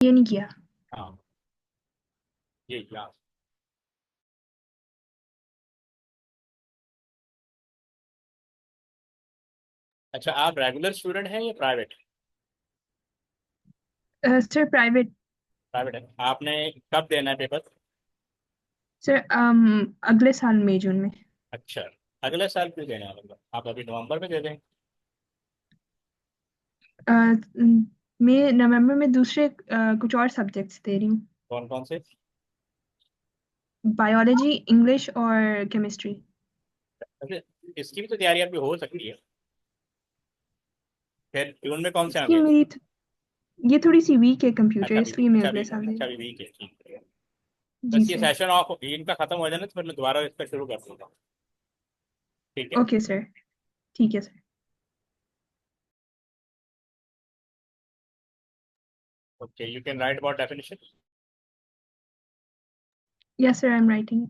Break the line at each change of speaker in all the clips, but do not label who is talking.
ये नहीं किया।
हाँ, ये क्लास। अच्छा, आप रेगुलर स्टूडेंट हैं या प्राइवेट?
Sir private.
प्राइवेट है। आपने कब देना है पेपर?
सर अगले साल मई जून में।
अच्छा, अगले साल क्यों देना है? मतलब आप अभी नवंबर में दे दें।
मैं नवंबर में दूसरे कुछ और सब्जेक्ट्स दे रही हूँ।
कौन कौन से?
बायोलॉजी, इंग्लिश और केमिस्ट्री।
अच्छा, इसकी भी तो तैयारी आपकी हो सकती है। फिर जून में कौन से
इसकी
होंगे?
मेरी ये थोड़ी सी वीक है कंप्यूटर,
अच्छा, अभी
इसलिए मैं
अच्छा
अगले
अभी
साल दे रही
अच्छा
हूँ।
अभी वीक है, ठीक है।
जी
बस ये
सर।
सेशन ऑफ इनका खत्म हो जाए ना, तो फिर मैं दोबारा इसका शुरू कर दूंगा। ठीक है।
Okay sir. ठीक है sir.
Okay, you can write about definition.
Yes sir, I am writing.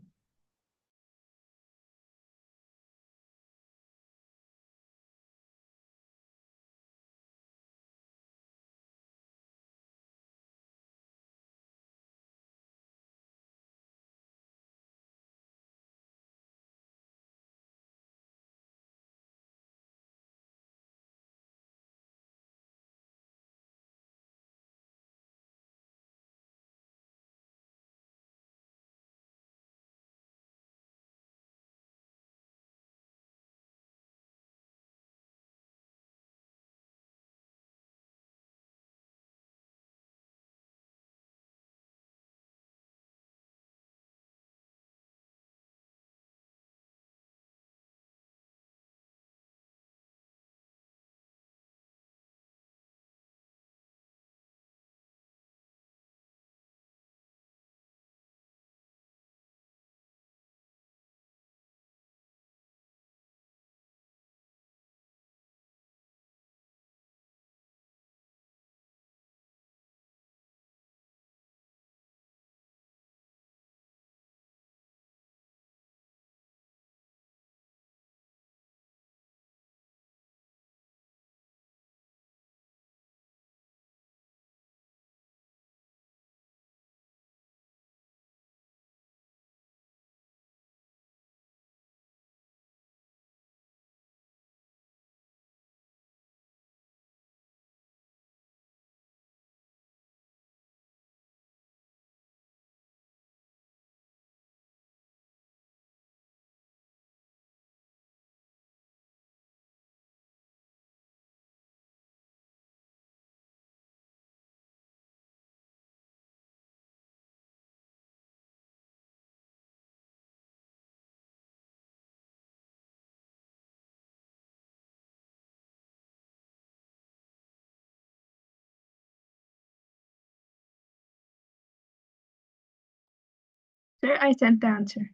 Sir I sent the answer.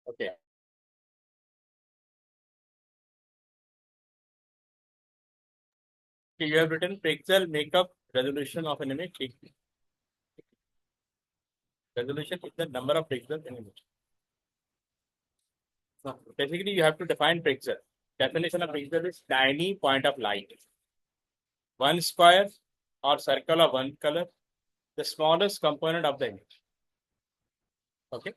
Okay, you have written pixel makeup resolution of an image. Resolution is the number of pixels in image. So basically, you have to define pixel. Definition of pixel is tiny point of light. One square or circle of one color, the smallest component of the image. Okay.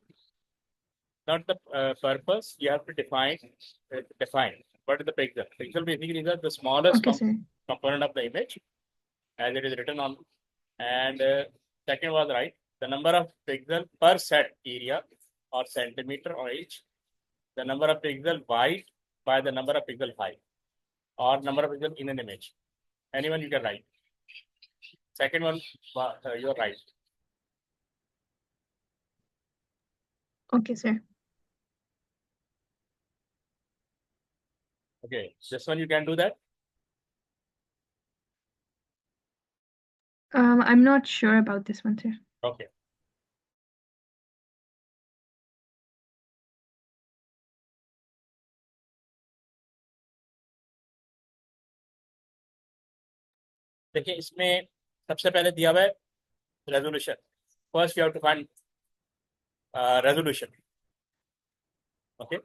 Not the purpose. You have to define what is the pixel. Pixel basically is the smallest
okay sir.
component of the image, as it is written on. And second was right. The number of pixel per set area or centimeter or inch. The number of pixel wide by the number of pixel height or number of pixel in an image. Anyone you can write. Second one, you're right.
Okay sir.
Okay, this one you can do that.
I am not sure about this one sir.
Okay. देखिए, इसमें सबसे पहले दिया हुआ है resolution. First you have to find resolution. Okay.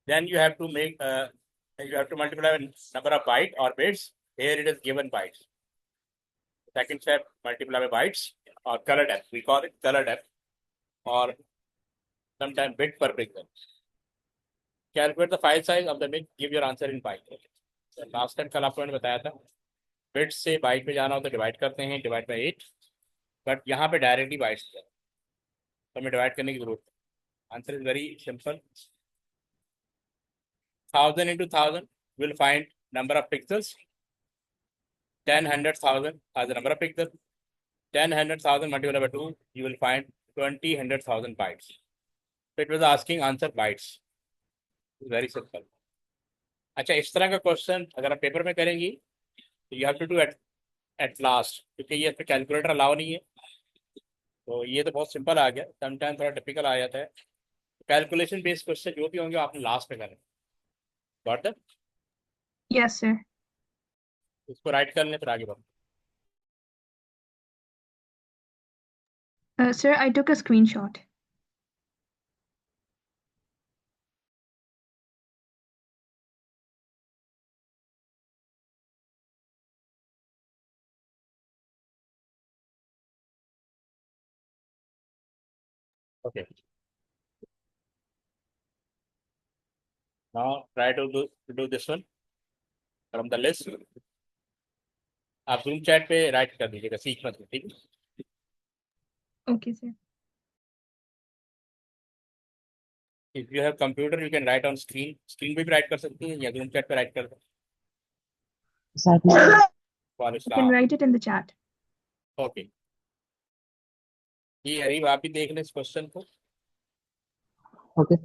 Then you have to multiply number of byte or bits. Here it is given bytes. Second step, multiply by bytes or color depth. We call it color depth or sometimes bit per pixel. Calculate the file size of the bit. Give your answer in byte. Last time कल आपको मैंने बताया था bit से bite में जाना हो तो डिवाइड करते हैं, डिवाइड बाई 8, बट यहाँ पे डायरेक्टली बाइट से तो हमें डिवाइड करने की जरूरत है. Answer is very simple. 1000 into 1000 will find number of pixels. 10 100,000 as the number of pixels. 10 100,000 multiplied by 2, you will find 20 100,000 bytes. So it was asking answer bytes. Very simple. अच्छा, इस तरह का क्वेश्चन अगर आप पेपर में करेंगी तो you have to do at last, क्योंकि ये कैलकुलेटर अलाउ नहीं है. तो ये तो बहुत सिंपल आ गया, समटाइम थोड़ा टिपिकल आ जाता है. कैलकुलेशन बेस्ड क्वेश्चन जो भी होंगे आपने लास्ट में करना. Got it?
Yes, sir.
इसको राइट कर लें फिर आगे बढ़ो.
Sir, I took a screenshot.
Okay. Now try to do this one from the list. आप जूम चैट पे राइट कर दीजिएगा, सीख मत, ठीक है?
Okay, sir.
If you have computer, you can write on screen. Screen पे भी राइट कर सकती हैं या जूम चैट पे राइट कर दो.
You can write it in the chat.
Okay. ये अरीब आप भी देख लें इस क्वेश्चन को.
Okay.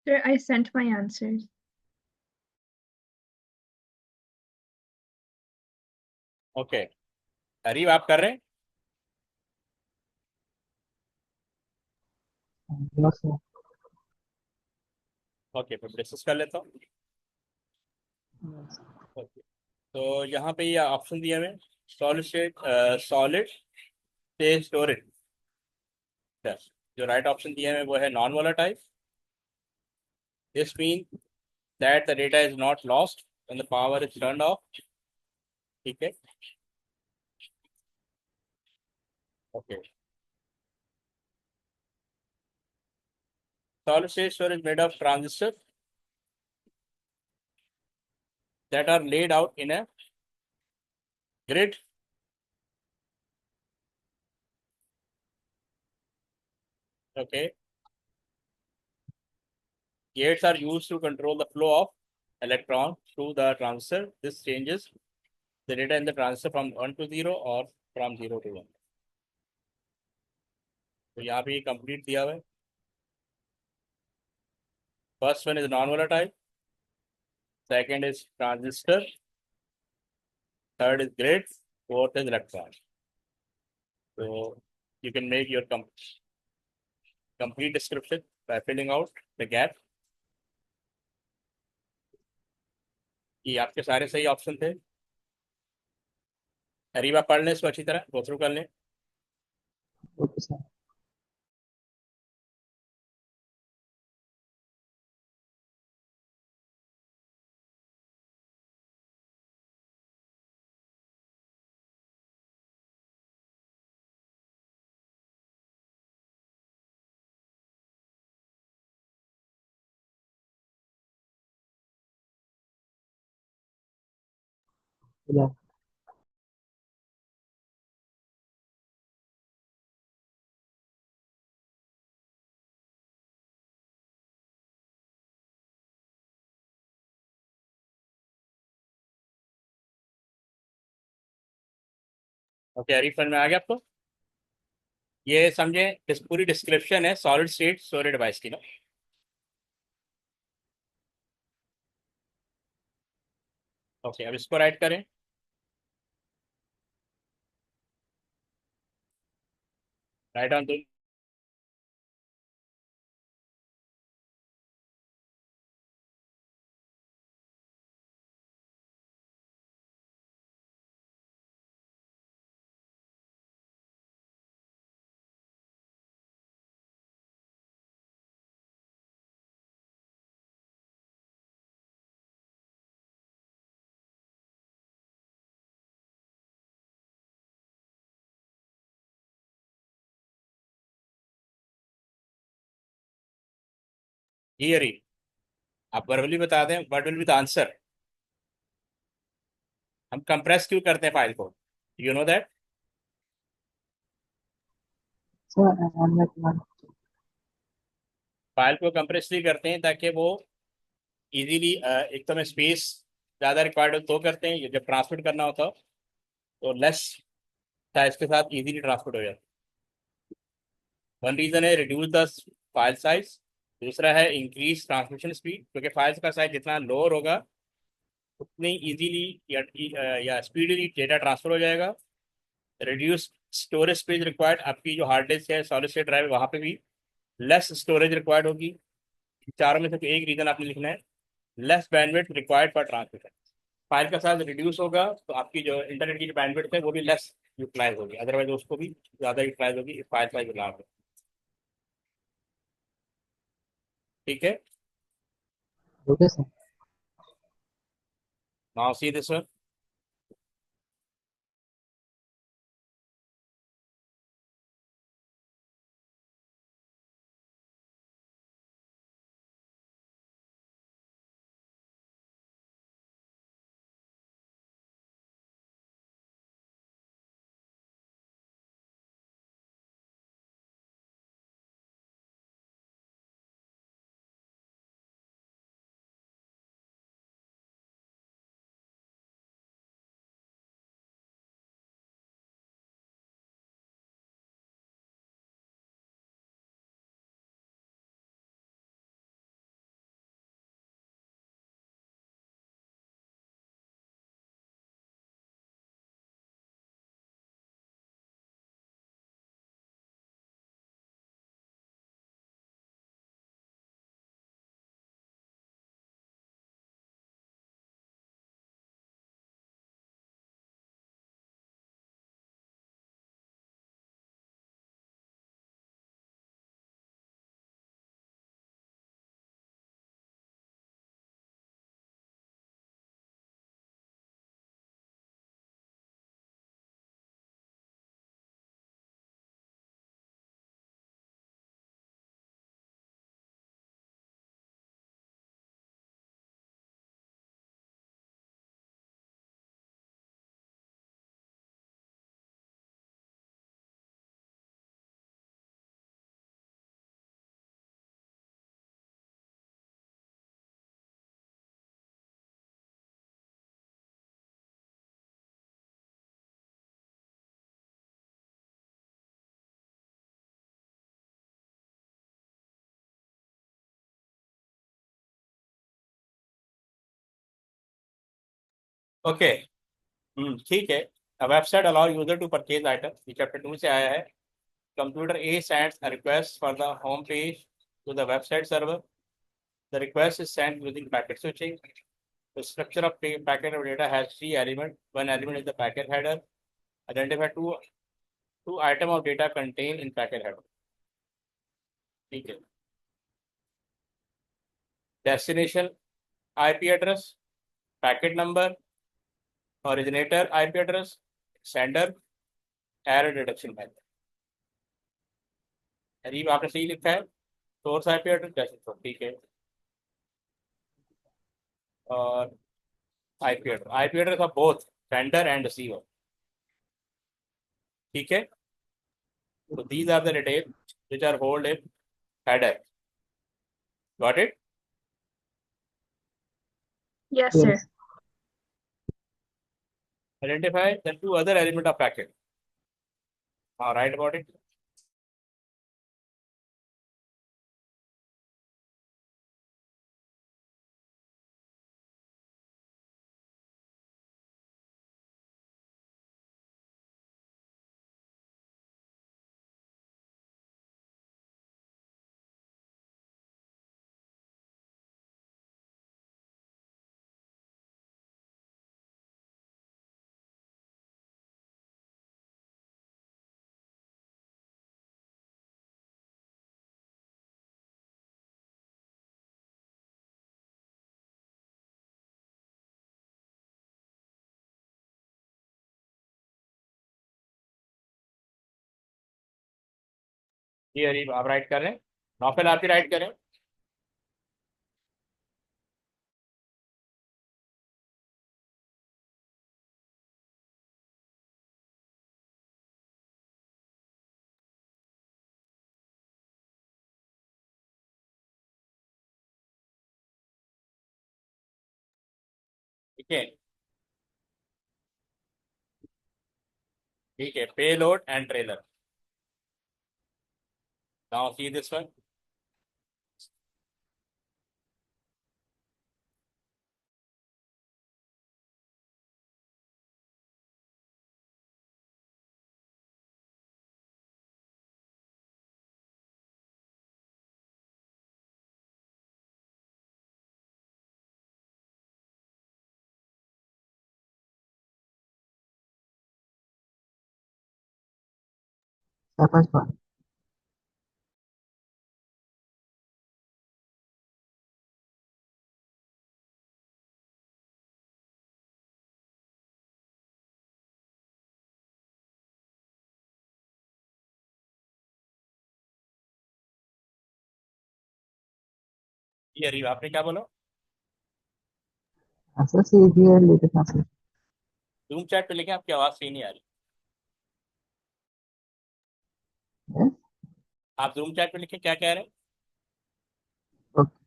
Sir, I sent my answers.
Okay. Areeb आप कर रहे हैं? ओके, फिर डिस्कस कर लेता हूँ. ओके. तो यहाँ पे ये ऑप्शन दिया हुए solid state, solid state storage. जो राइट ऑप्शन दिया है वो है non volatile. This mean that the data is not lost when the power is turned of. ठीक है. Okay. Solid state storage made of transistors that are laid out in a grid. Okay. Gates are used to control the flow of electron through the transistor. This changes the data in the transistor from 1 to 0 or from 0 to 1. तो यहाँ पे complete दिया हुआ है. First one is non-volatile. Second is transistor. Third is grid. Fourth is electron. So you can make your complete description by filling out the gap. ये आपके सारे सही ऑप्शन थे. अरीबा पढ़ लें इसको अच्छी तरह, गो थ्रू कर लें।
Okay, sir. Yeah.
Okay, Areeb समझ में आ गया आपको? ये समझे, पूरी डिस्क्रिप्शन है सॉलिड स्टेट स्टोरेज डिवाइस की ना। ओके, अब इसको राइट करें। राइट ऑन दो। जी अरीब, आप वर्बली बता दें, what will be the answer. हम कंप्रेस क्यों करते हैं फाइल को, you know that?
Sir, I'm not.
File को कंप्रेस इसलिए करते हैं ताकि वो इजीली, एक तो में स्पेस ज़्यादा रिक्वायर्ड हो तो करते हैं, ये जब ट्रांसमिट करना होता हो तो लेस साइज के साथ इजीली ट्रांसमिट हो जाता है। वन रीज़न है रिड्यूस द फाइल साइज, दूसरा है इंक्रीज ट्रांसमिशन स्पीड, क्योंकि फाइल्स का साइज जितना लोअर होगा उतनी इजीली या स्पीडली डेटा ट्रांसफर हो जाएगा। रिड्यूस स्टोरेज स्पेस रिक्वायर्ड, आपकी जो हार्ड डिस्क है, सॉलिड स्टेट ड्राइव, वहाँ पे भी लेस स्टोरेज रिक्वायर्ड होगी। चारों में से कोई एक रीजन आपने लिखना है। Less bandwidth required for transmission, file का साइज रिड्यूस होगा तो आपकी जो इंटरनेट की जो बैंडविड्थ है वो भी लेस यूटिलाइज होगी, अदरवाइज उसको भी ज़्यादा यूटिलाइज होगी फाइल साइज बढ़ा। ठीक है,
Okay, sir.
Now see this one. Okay, ठीक है। A website allow user to purchase item, ये चैप्टर 2 से आया है। Computer A sends a request for the home page to the website server. The request is sent using packet switching. The structure of packet of data has three elements. One element is the packet header. Identify two item of data contain in packet header. ठीक है, destination IP address, packet number, originator IP address, sender, error detection method. Areeb आपने सही लिखा है, source IP address जैसे, ठीक है। और IP address of both sender and receiver. ठीक है, तो these are the detail which are hold in header. Got it?
Yes, sir.
Yes.
Identify the two other element of packet. All right about it. ये अरीब आप right कर रहे हैं, Naufal आप ही right करें। ठीक है, ठीक है, पे load and trailer. Now see this one.
First one.
ये अरीब आपने क्या बोला?
Answer C here latest answer.
Zoom chat पे लिखे, आपकी आवाज सही नहीं आ रही।
Yes.
आप जूम चैट पे लिखे क्या कह रहे हैं?
Okay.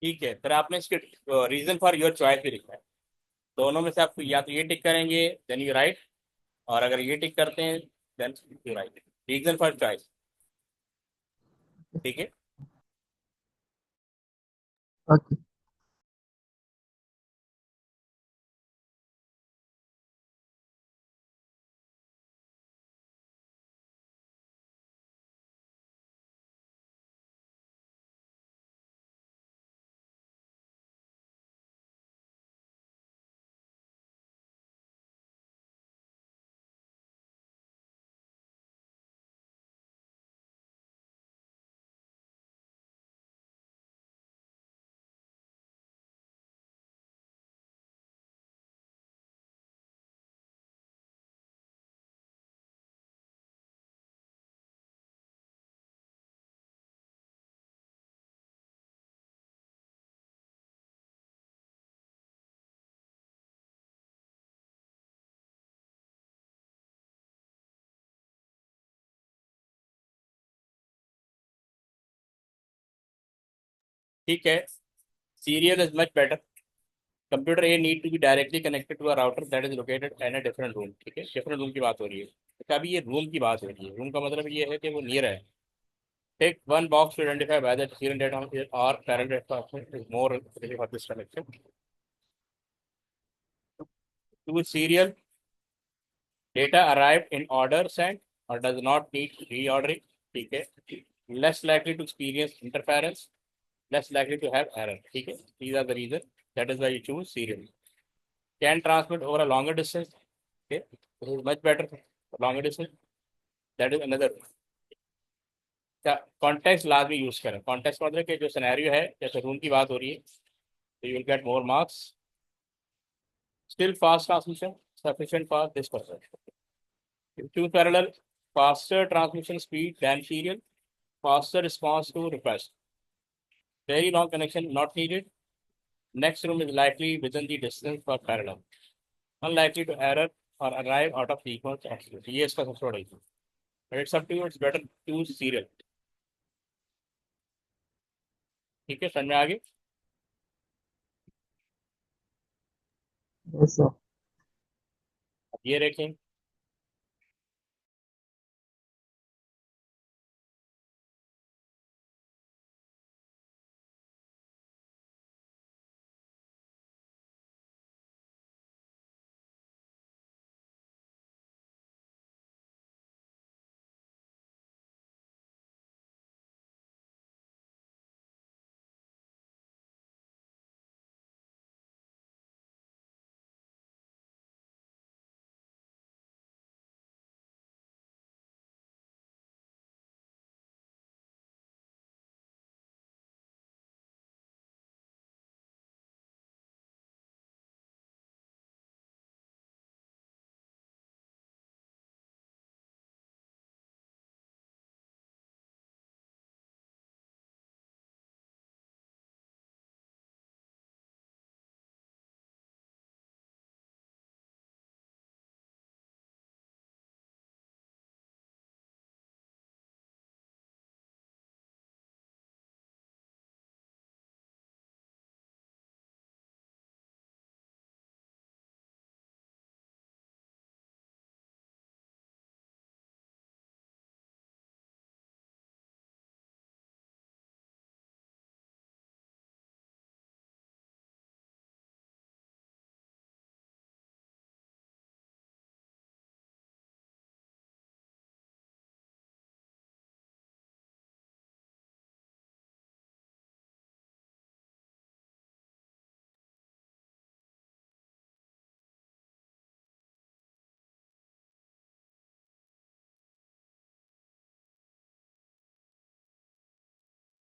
ठीक है, फिर आपने इसके रीजन फॉर योर चॉइस भी लिखा है। दोनों में से आप या तो ये टिक करेंगे देन यू राइट, और अगर ये टिक करते हैं then you write reason for choice. ठीक है,
Okay.
ठीक है, serial is much better. Computer A need to be directly connected to a router that is located in a different room. ठीक है, डिफरेंट रूम की बात हो रही है। तो अभी ये रूम की बात हो रही है, रूम का मतलब ये है कि वो नियर है। Take one box to identify whether the serial data or parallel data transmission is more really for this connection. Do serial data arrived in order sent or does not need reordering? Okay. Less likely to experience interference, less likely to have error. Okay. These are the reasons. That is why you choose serial. Can transmit over a longer distance. Okay. This is much better for longer distance. That is another. Context लाजमी use करें context मतलब कि जो scenario है जैसे room की बात हो रही है तो you will get more marks still fast transmission sufficient for this person. Two parallel, faster transmission speed than serial, faster response to request. Very long connection not needed. Next room is likely within the distance for parallel. Unlikely to error or arrive out of sequence. ये इसका सबसे बड़ा issue. But it's up to you. It's better to use serial. ठीक है समझ में आ गई
Yes, sir.
अब ये देखें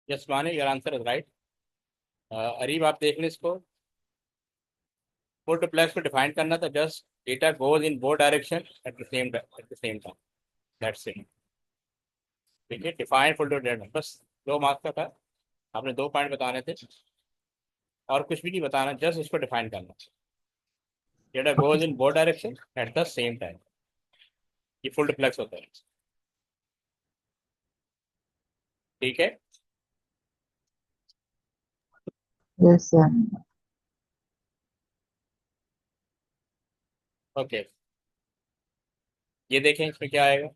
Yes, Mane, your answer is right. Areeb आप देख लें इसको फुल डुप्लेक्स को डिफाइन करना था just data goes in both direction at the same time that's it ठीक है डिफाइन फुल डुप्लेक्स बस 2 मार्क्स का था आपने 2 पॉइंट बताने थे और कुछ भी नहीं बताना जस्ट उसको डिफाइन करना data
Okay,
goes
sir.
In both direction at the same time ये फुल डुप्लेक्स होता है ठीक है
Yes, sir.
ओके ये देखें इसमें क्या आएगा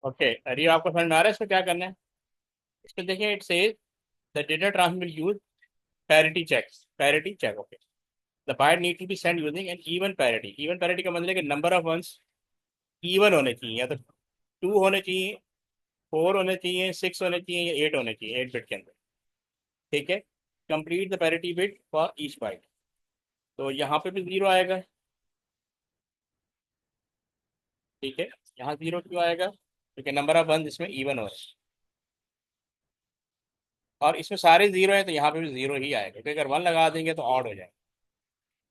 ओके, अरे आपको समझ में आ रहा है इसमें क्या करना है? इसमें देखिए, it says the data transmit will use parity checks, parity check. Okay, the byte need to be send using an even parity. Even parity का मतलब है कि नंबर ऑफ वंस इवन होने चाहिए, या तो 2 होने चाहिए, 4 होने चाहिए, 6 होने चाहिए, या 8 होने चाहिए 8 बिट के अंदर। ठीक है, complete the parity bit for each byte. तो यहाँ पे भी 0 आएगा। ठीक है, यहाँ 0 क्यों आएगा? क्योंकि नंबर ऑफ वन इसमें इवन हो रहा है, और इसमें सारे 0 है तो यहाँ पे भी 0 ही आएगा, क्योंकि अगर 1 लगा देंगे तो ऑड हो जाएगा।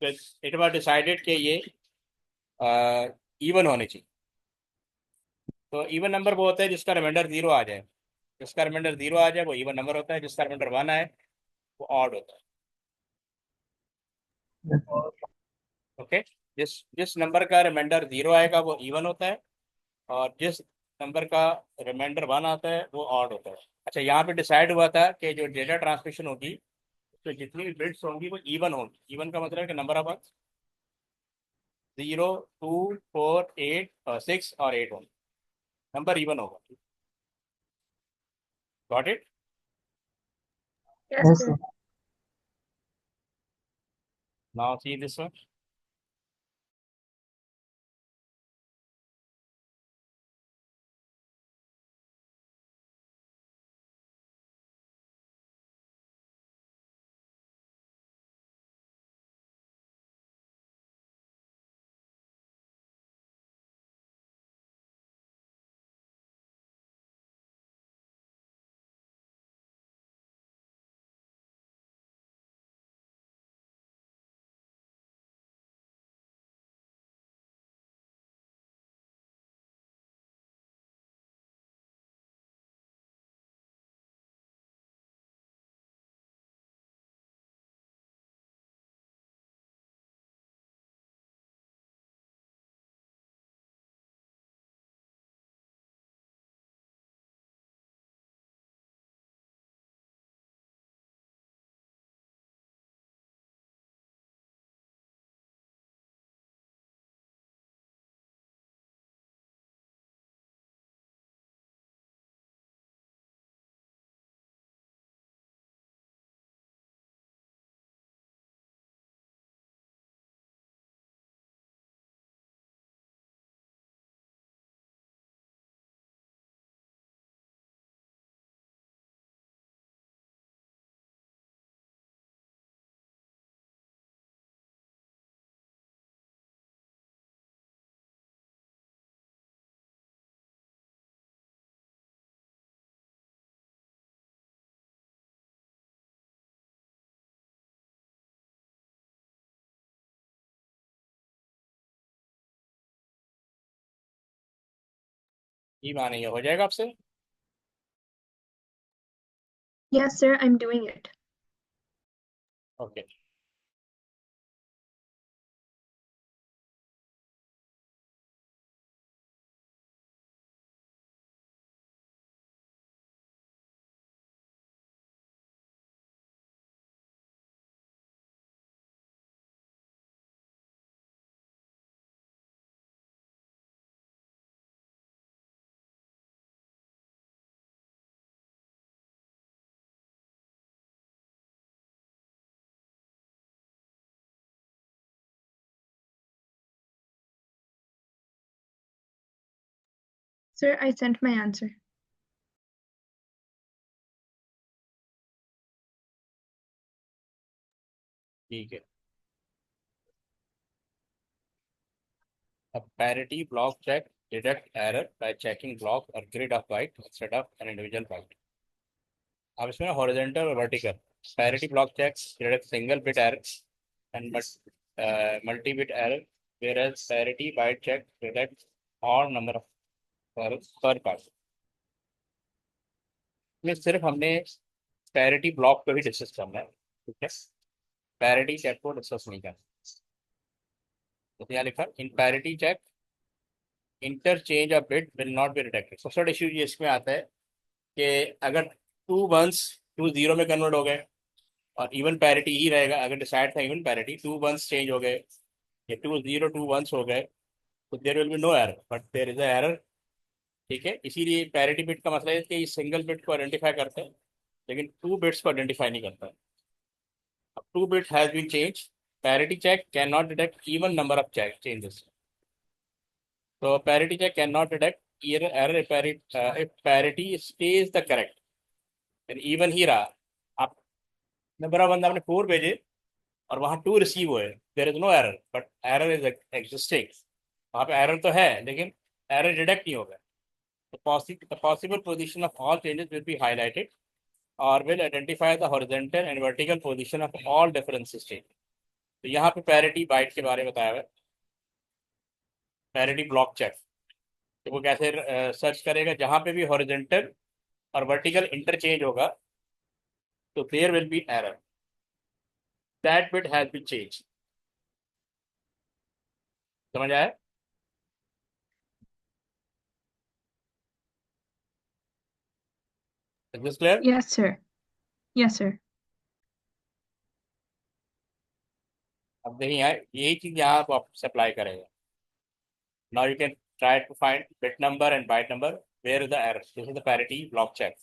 तो इट वॉज डिसाइडेड कि ये इवन होने चाहिए। तो इवन नंबर वो होता है जिसका रिमाइंडर 0 आ जाए। जिसका रिमाइंडर 0 आ जाए वो इवन नंबर होता है, जिसका रिमाइंडर 1 आए वो ऑड होता है।
Yes, sir.
ओके, जिस जिस नंबर का रिमाइंडर 0 आएगा वो इवन होता है, और जिस नंबर का रिमाइंडर 1 आता है वो ऑड होता है। अच्छा, यहाँ पे डिसाइड हुआ था कि जो डेटा ट्रांसमिशन होगी, तो जितनी भी बिट्स होंगी वो इवन होंगी। इवन का मतलब है कि नंबर ऑफ 0, 2, 4, 8, 6 और 8 होंगे, नंबर इवन होगा। Got it?
Yes,
Yes,
sir.
sir.
Now see this one. ये मानेंगे हो जाएगा आपसे?
Yes, sir, I'm doing it.
Okay,
Sir, I sent my answer.
ठीक है। A parity block check detect error by checking block or grid of byte instead of an individual byte. अब इसमें horizontal और vertical parity block checks detect single bit error and multi bit error, whereas parity byte check detects odd number of errors per byte. इसमें सिर्फ हमने parity block पे भी discuss करना है, ठीक है? पैरिटी चेक को डिस्कस नहीं करना। तो यहाँ लिखा in parity check interchange of bit will not be detected. सबसे बड़ा इशू ये इसमें आता है कि अगर 2 वंस 2 0 में कन्वर्ट हो गए और इवन पैरिटी ही रहेगा, अगर डिसाइड था इवन पैरिटी, 2 वंस चेंज हो गए या 2 0 2 वंस हो गए, तो there will be no error, but there is a error ठीक है, इसीलिए पैरिटी बिट का मतलब है कि सिंगल बिट को आइडेंटिफाई करते हैं लेकिन टू बिट्स को आइडेंटिफाई नहीं करता है। अब two bit has been change, parity check can not detect even number of check changes. तो parity check can not detect error if parity stays the correct, even ही रहा। आप नंबर ऑफ बंदा आपने 4 भेजे और वहां 2 रिसीव हुए, there is no error but error is existing. वहां पे एरर तो है लेकिन एरर डिटेक्ट नहीं होगा। The possible position of all changes will be highlighted or will identify the horizontal and vertical position of all differences change। तो यहाँ पे पैरिटी बाइट के बारे में बताया हुआ है। पैरिटी ब्लॉक चेक, तो वो कैसे सर्च करेगा, जहाँ पे भी हॉरिजॉन्टल और वर्टिकल इंटरचेंज होगा तो there will be error, that bit has been change. समझ आया? Is this clear?
Yes, sir. Yes, sir.
अब नहीं आए, यही चीज यहाँ आप अप्लाई करेंगे। Now you can try to find bit number and byte number, where is the error, this is the parity block check.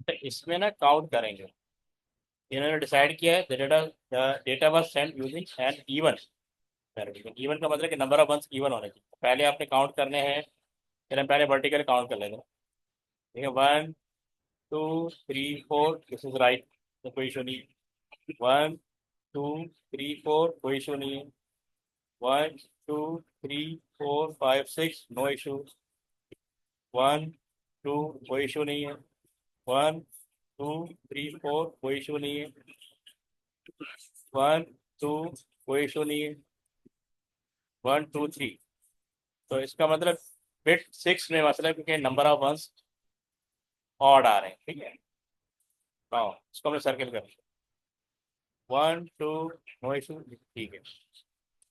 तो इसमें ना काउंट करेंगे, इन्होंने डिसाइड किया है data was sent using an even parity. Even का मतलब कि नंबर ऑफ वंस इवन होने चाहिए। पहले आपने काउंट करने हैं, फिर हम पहले वर्टिकल काउंट कर लेंगे। ठीक है, 1 2 3 4, दिस इज राइट, तो कोई इशू नहीं। 1 2 3 4, कोई इशू नहीं है। 1 2 3 4 5 6, नो इशू। 1 2, कोई इशू नहीं है। 1 2 3 4, कोई इशू नहीं है। 1 2, कोई इशू नहीं है। 1 2 3। तो इसका मतलब बिट 6 में मतलब क्योंकि नंबर ऑफ वंस ऑड आ रहे हैं। ठीक है, हाँ, इसको हमने सर्किल कर लिया। 1 2, नो इशू, ठीक है।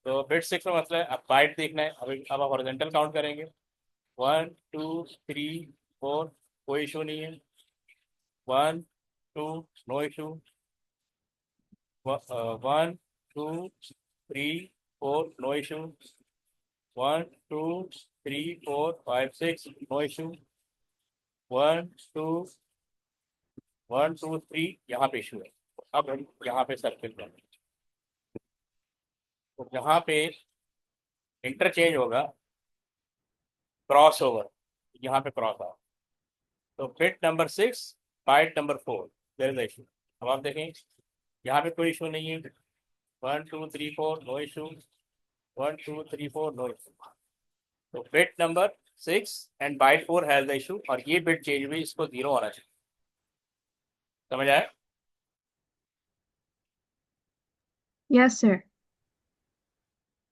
तो बिट 6 में मतलब अब बाइट देखना है, अब आप हॉरिजॉन्टल काउंट करेंगे। 1 2 3 4, कोई इशू नहीं है। 1 2, no issue. 1 2 3 4, no issue. 1 2 3 4 5 6, no issue. 1 2 1 2 3, यहाँ पे इशू है। अब हम यहाँ पे सर्किल करेंगे, तो यहाँ पे इंटरचेंज होगा क्रॉस ओवर, यहाँ पे क्रॉस आ, तो bit number 6 byte number 4 there is issue. अब आप देखें यहाँ पे कोई इशू नहीं है, 1 2 3 4 नो इशू, 1 2 3 4 नो इशू। तो bit number 6 and byte 4 has the issue, और ये बिट चेंज हुई, इसको 0 होना चाहिए। समझ आया?
Yes, sir.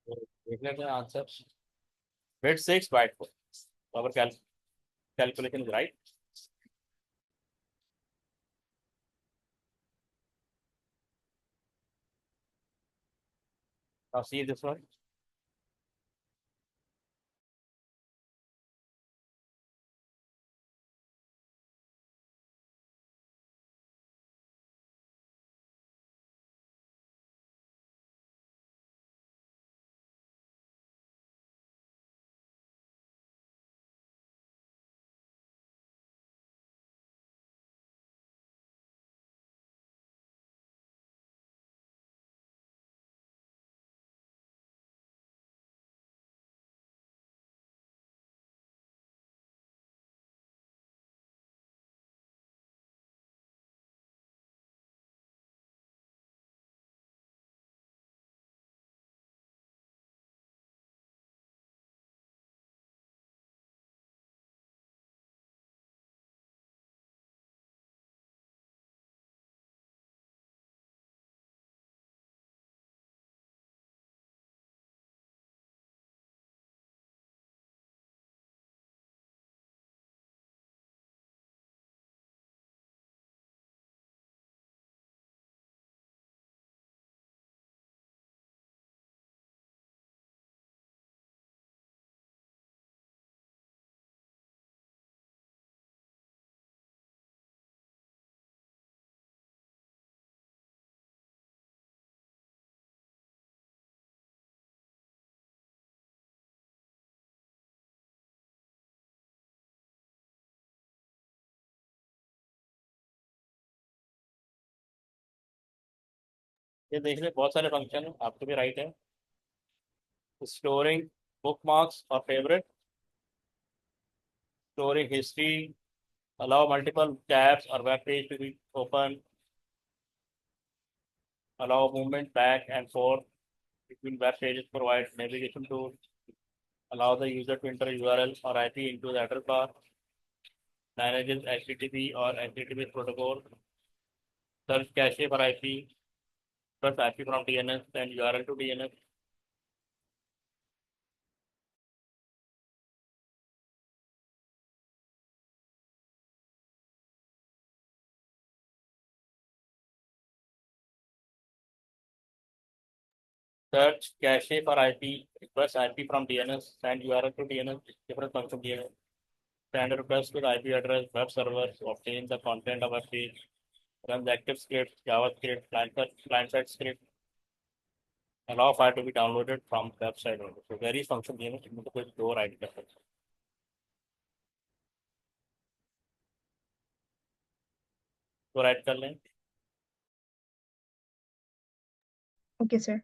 तो देख लेते हैं answer, bit 6 byte 4, our calculation is right. Now see this one. ये देख ले, बहुत सारे फंक्शन है, आपको भी राइट है। स्टोरिंग बुक मार्क्स और favourite, storing history, allow multiple tabs or web page to be open, allow movement back and forth between web pages, provide navigation tools, allow the user to enter URL or IP into the address bar, manages HTTP or HTTP protocol, search cache for IP, plus IP from DNS and URL to DNS. Search cache for IP, request IP from DNS, send URL to DNS, different function DNS. Send a request to the IP address, web server to obtain the content of a page. Run the active script, JavaScript, client-side script. Allow file to be downloaded from the website only. So various function DNS इनमें तो कोई दो right कर सकते हैं। तो right कर लें।
Okay, sir.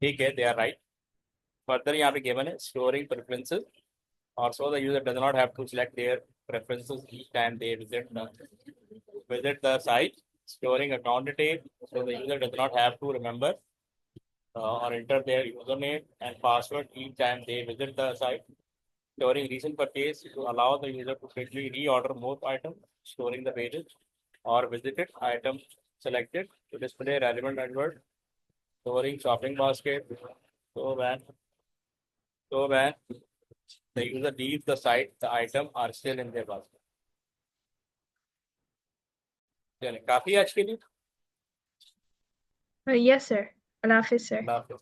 ठीक है, they are right. Further यहाँ पे given है storing preferences. Also, the user does not have to select their preferences each time they visit the site. Storing account detail, so the user does not have to remember or enter their username and password each time they visit the site. Storing recent purchase to allow the user to quickly reorder more items. Storing the pages or visited item selected to display relevant advert. Storing shopping basket. So when the user leaves the site, the item are still in their basket. चलिए, काफी आज के लिए।
Yes, sir. Allah Hafiz, sir.
अल्लाह हाफिज।